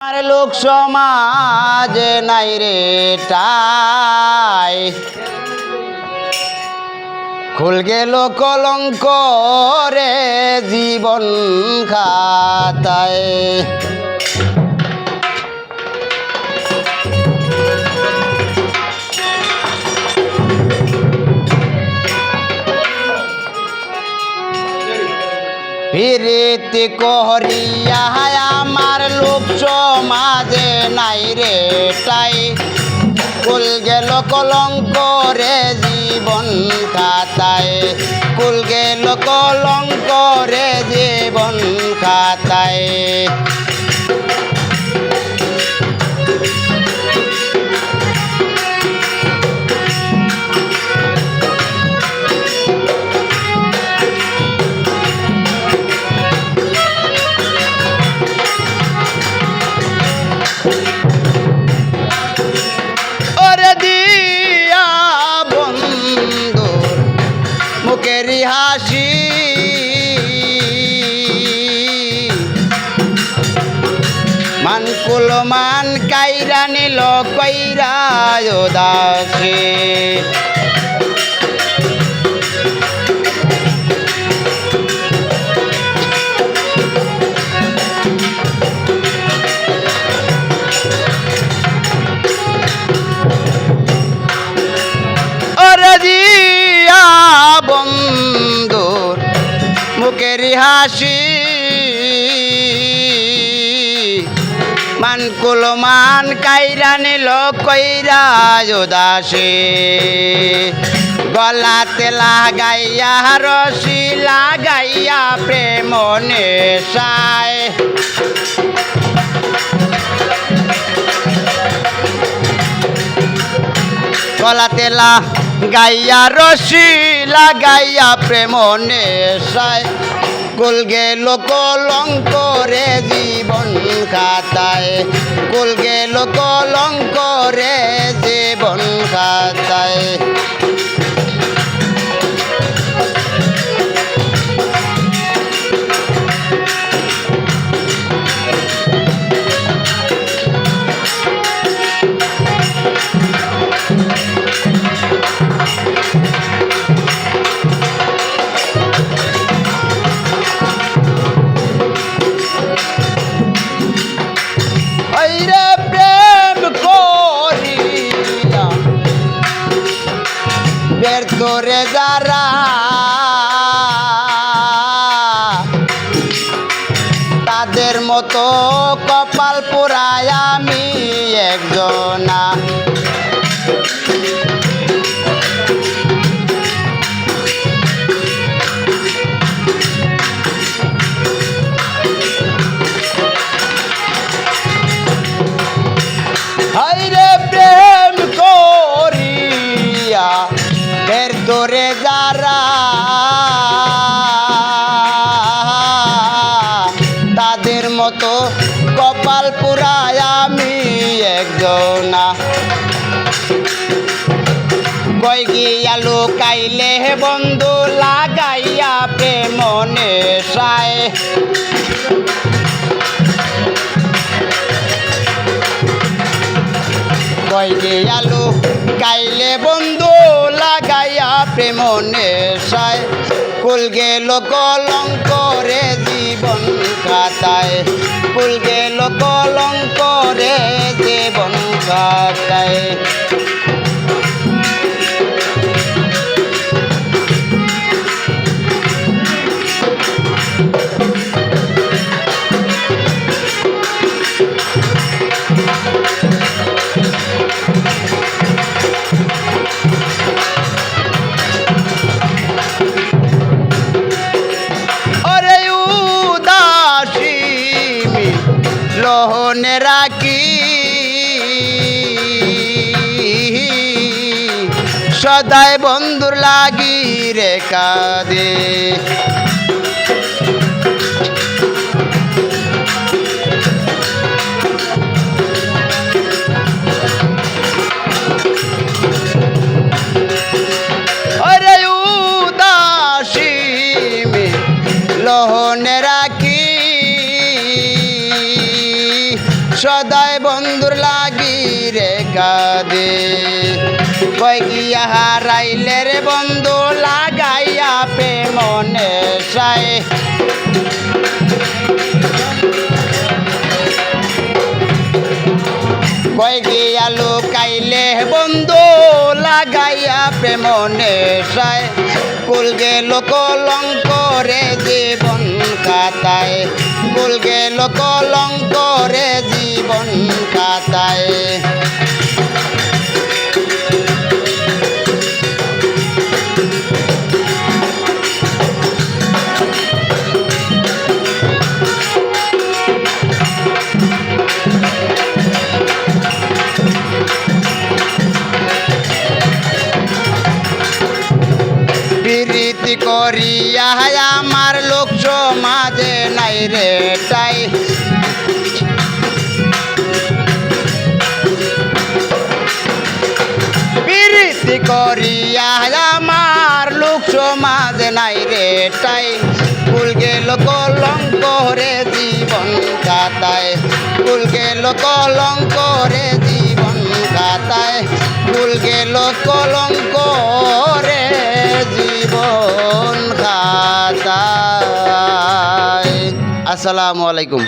আর লোক সমাজ নাই রে টাই খুল গেল কলঙ্ক রে জীবন খাতায়। প্রীতি করিয়া আমার লোক সমাজে নাই রে টাই কুল গেল কলঙ্ক রে জীবন খাতায় কুল গেল কলঙ্ক রে জীবন খাতায়। মুখেরি হাসি মানকুল মান কাইরা নিল কইরা দাসে মুখেরি হাসি মানকুল মান কাইরা নিল কইরা দাসে গলাতে লাগাইয়া রশি লাগাইয়া প্রেম নেশায় গলাতে লাগাইয়া রশি লাগাইয়া প্রেম নেশায় কুল গেল কলঙ্ক রে জীবন খাতায় কুল গেল কলঙ্ক রে জীবন খাতায়। তোরে যারা তাদের মতো কপাল পোড়ায় আমি একজনা হায়রে প্রেম করিয়া তোরে যারা তাদের মতো কপাল পুরায় আমি একজনা কই গিয়া লুকাইলে বন্ধু লাগাইয়া প্রেম নেশায় কই গিয়া লুকাইলে বন্ধু লাগাইয়া প্রেম নেশায় কুল গেল কলঙ্ক রে জীবন খাতায় কুল গেল কলঙ্ক রে জীবন খাতায়। লোহনে রাখি সদাই বন্ধুর লাগি রে কাঁদে ওরে উদাসী লোহনে রাখি সদাই বন্ধুর লাগি রে কাঁদে কই গিয়া হারাইলে রে বন্ধু লাগাইয়া পে মনে সায় কই গিয়া লুকাইলে বন্ধু লাগাইয়া প্রেম নেশায় কুল গেল কলঙ্ক রে জীবন খাতায় কুল গেল কলঙ্ক রে জীবন খাতায় প্রীতি করিয়া আমার লোক সমাজে নাই রে তাই প্রীতি করিয়া আমার লোক সমাজে নাই রে তাই কুল গেল কলঙ্ক রে জীবন খাতায় কুল গেল কলঙ্ক রে জীবন খাতায় কুল গেল কলঙ্ক রে জীবন খাতায়। আসসালামু আলাইকুম।